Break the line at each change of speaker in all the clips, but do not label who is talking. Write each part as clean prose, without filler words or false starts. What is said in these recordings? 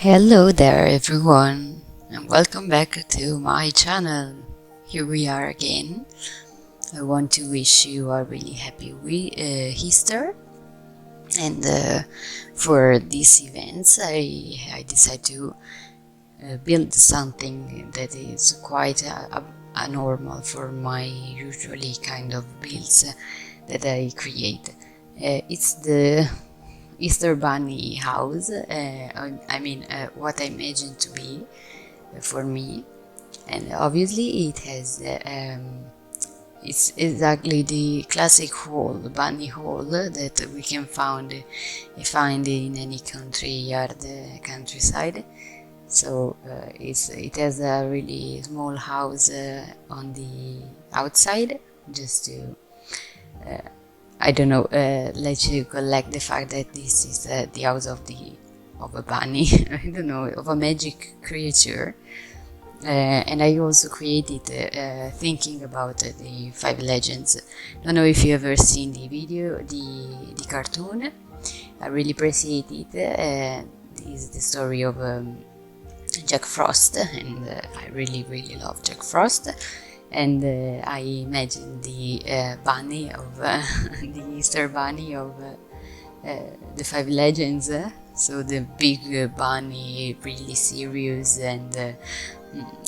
Hello there everyone, and welcome back to my channel. Here we are again. I want to wish you a really happy Easter, and for these events I decided to build something that is quite a normal for my usually kind of builds that I create. It's the Easter Bunny house. What I imagine to be for me, and obviously it has it's exactly the classic hall, bunny hall that we can find in any countryside. So it has a really small house on the outside, just to I don't know, let you collect the fact that this is the house of a bunny. I don't know, of a magic creature. And I also created thinking about the 5 legends. Don't know if you ever seen the video, the cartoon. I really appreciate it. This is the story of Jack Frost, and I really love Jack Frost. And I imagine the bunny of the Easter bunny of the 5 legends. So the big bunny, really serious, and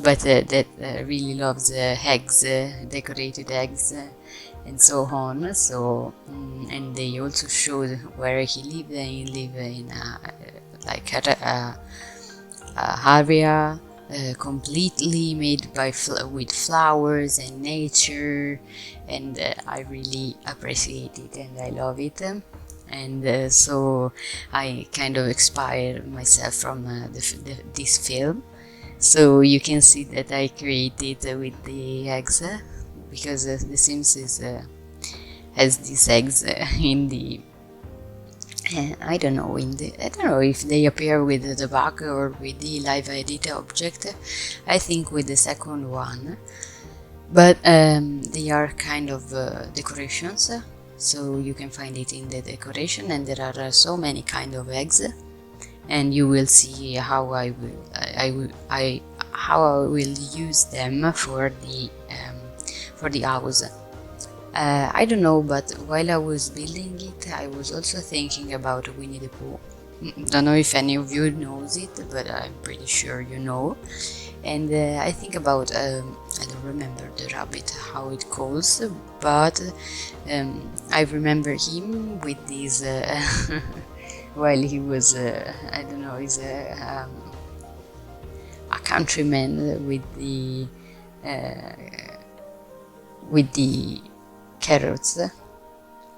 but that really loves eggs, decorated eggs, and so on. So and they also showed where he lived. He lived in a area completely made with flowers and nature, and I really appreciate it and I love it. And so I kind of inspired myself from this film. So you can see that I created with the eggs, because The Sims has these eggs in the I don't know if they appear with the bug or with the live edit object. I think with the second one, but they are kind of decorations, so you can find it in the decoration, and there are so many kind of eggs, and you will see how I will use them for the house. I don't know, but while I was building it, I was also thinking about Winnie the Pooh. Don't know if any of you knows it, but I'm pretty sure you know. And I think about, I don't remember the rabbit, how it calls, but I remember him with this, while he was, I don't know, he's a countryman with the carrots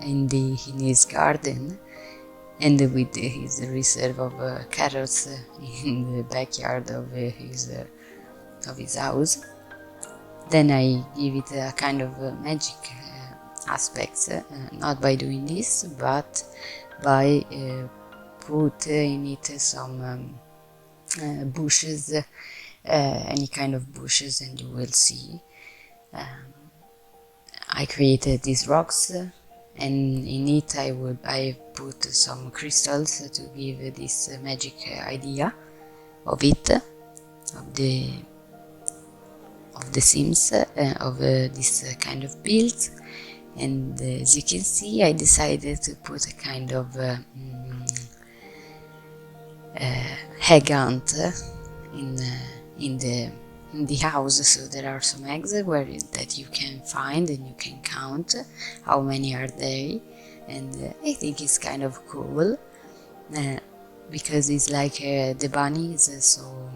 in his garden, and with his reserve of carrots in the backyard of his house. Then I give it a kind of magic aspects, not by doing this, but by put in it some bushes, any kind of bushes, and you will see. I created these rocks, and in it I put some crystals to give this magic idea of it, of the Sims, of this kind of build. And as you can see, I decided to put a kind of egg hunt in the house. So there are some eggs that you can find, and you can count how many are they, and I think it's kind of cool, because it's like the bunny is so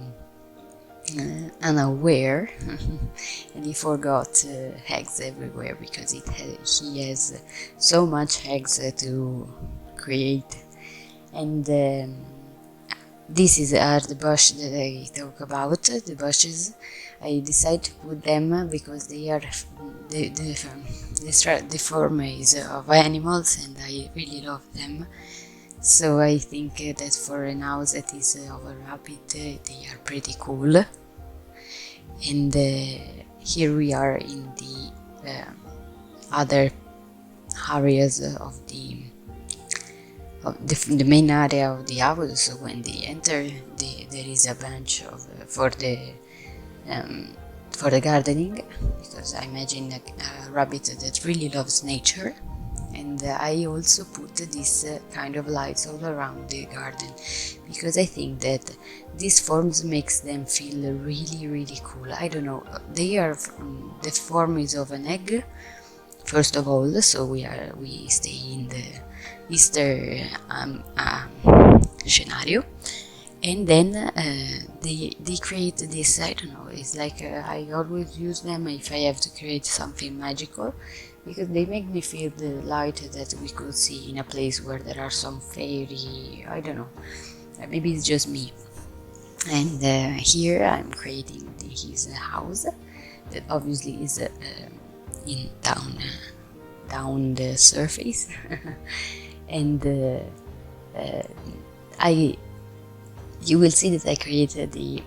unaware and he forgot eggs everywhere, because he has so much eggs to create. And this are the bush that I talk about. The bushes, I decided to put them because they are the forms of animals, and I really love them. So I think that for an house that is of a rabbit, they are pretty cool. And here we are in the other areas of the main area of the house. So when they enter, there is a bench of for the gardening, because I imagine a rabbit that really loves nature. And I also put this kind of lights all around the garden, because I think that these forms makes them feel really cool. I don't know, they are the form is of an egg, first of all, so we stay in the Easter scenario. And then they create this, I don't know, it's like I always use them if I have to create something magical, because they make me feel the light that we could see in a place where there are some fairy, I don't know, maybe it's just me. And here I'm creating his house that obviously is in down the surface. And you will see that I created the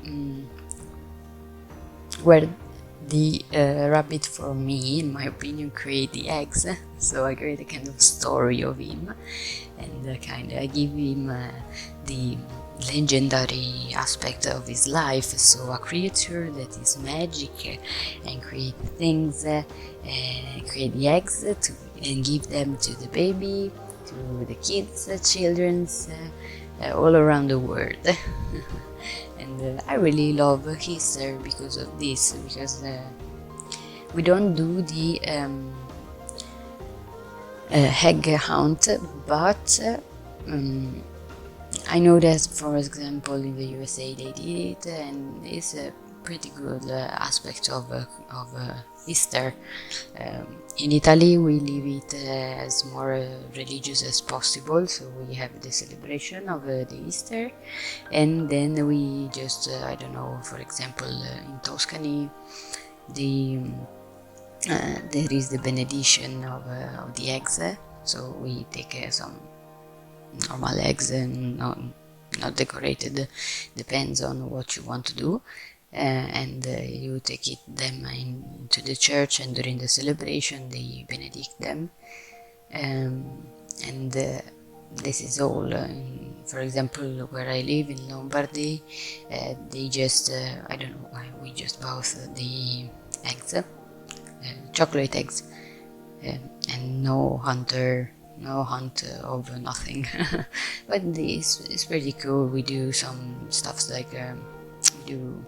where the rabbit, for me, in my opinion, create the eggs. So I create a kind of story of him, and I give him the legendary aspect of his life. So a creature that is magic and create things, create the eggs and give them to the baby, to the kids, children's, all around the world. And I really love Easter because of this, because we don't do the egg hunt, but I know that, for example, in the USA they did it, and it's a pretty good aspect of Easter. In Italy we leave it as more religious as possible, so we have the celebration of the Easter, and then we just I don't know, for example, in Tuscany there is the benediction of the eggs, so we take some normal eggs and not decorated, depends on what you want to do. And you take them into the church, and during the celebration they benedict them, and this is all. For example, where I live in Lombardy, they just I don't know why, we just bought the eggs, chocolate eggs, and no hunt of nothing. But this is pretty cool. We do some stuff like we do,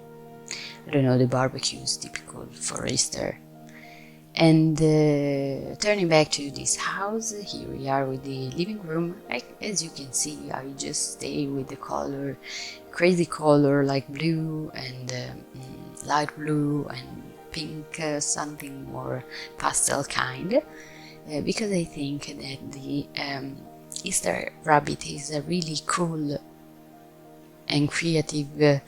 I don't know, the barbecue is typical for Easter. And turning back to this house, here we are with the living room. As you can see, I just stay with the color, crazy color like blue and light blue and pink, something more pastel kind, because I think that the Easter rabbit is a really cool and creative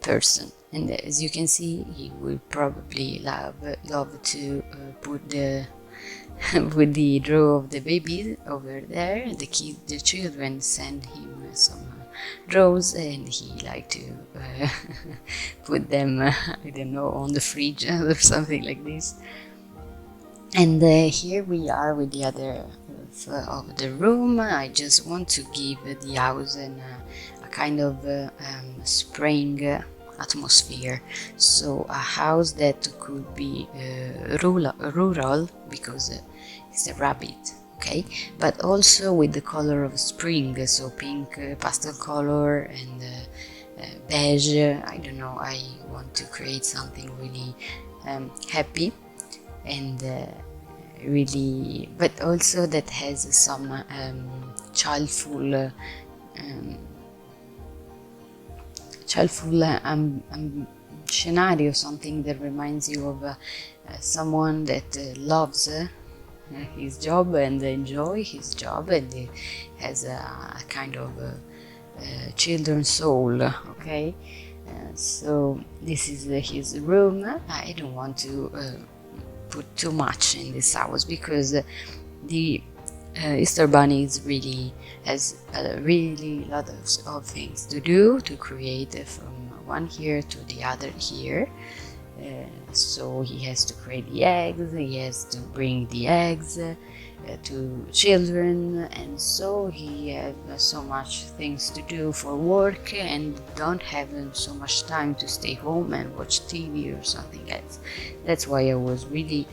person, and as you can see, he will probably love to put the with the draw of the baby over there. The children send him some draws, and he like to put them I don't know, on the fridge or something like this. And here we are with the other of the room. I just want to give the house a kind of spring atmosphere, so a house that could be rural because it's a rabbit, okay, but also with the color of spring, so pink, pastel color, and beige. I don't know, I want to create something really happy and really, but also that has some childful scenario, something that reminds you of someone that loves his job and enjoy his job, and has a kind of children's soul, okay. So this is his room. I don't want to put too much in this house, because the Easter Bunny has a really lot of things to do, to create from one here to the other here, So he has to create the eggs, he has to bring the eggs to children, and so he has so much things to do for work and don't have so much time to stay home and watch TV or something else. That's why I was really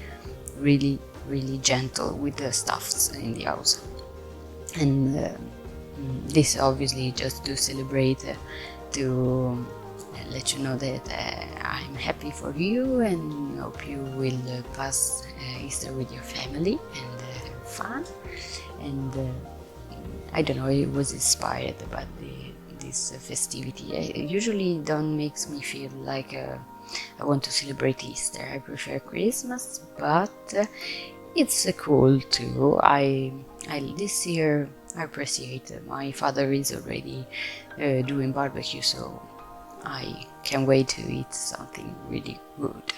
gentle with the stuffs in the house. And this obviously just to celebrate, to let you know that I'm happy for you and hope you will pass Easter with your family and have fun. And I don't know, it was inspired about this festivity. It usually don't makes me feel like I want to celebrate Easter. I prefer Christmas, but it's cool too. I this year I appreciate my father is already doing barbecue, so I can't wait to eat something really good.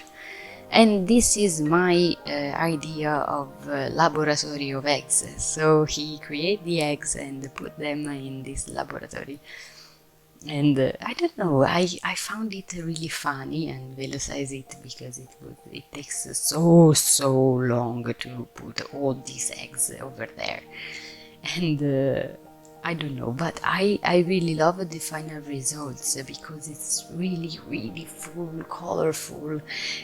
And this is my idea of laboratory of eggs. So he create the eggs and put them in this laboratory. And I don't know, I found it really funny and velocize it because it takes so long to put all these eggs over there. And I don't know, but I really love the final results because it's really full, colorful,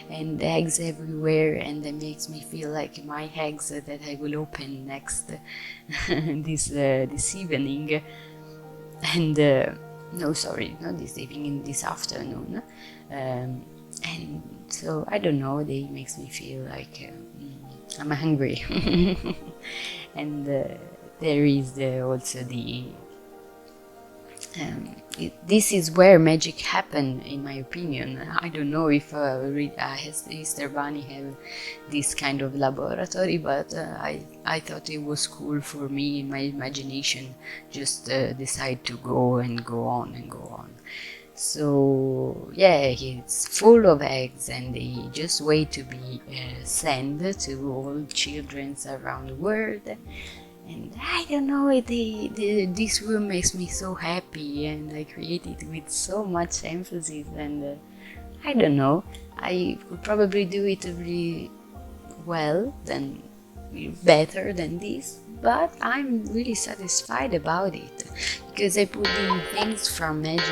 and eggs everywhere, and it makes me feel like my eggs that I will open next this evening. And no, sorry, not this evening, this afternoon. And so I don't know, they makes me feel like I'm hungry. And there is also the this is where magic happen, in my opinion. I don't know if Easter Bunny have this kind of laboratory, but I thought it was cool for me in my imagination. Just decide to go and go on and go on. So yeah, it's full of eggs, and they just wait to be sent to all children around the world. And I don't know, this room makes me so happy, and I create it with so much emphasis, and I don't know, I could probably do it really well, better than this, but I'm really satisfied about it, because I put in things from magic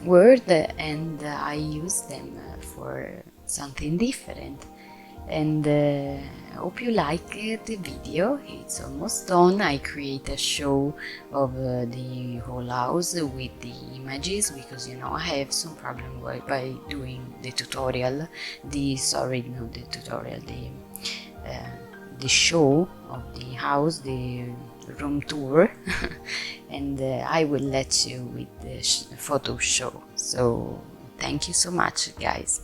world, and I use them for something different. And I hope you like the video. It's almost done. I create a show of the whole house with the images, because you know I have some problem by doing the tutorial, the show of the house, the room tour. And I will let you with the photo show. So thank you so much, guys.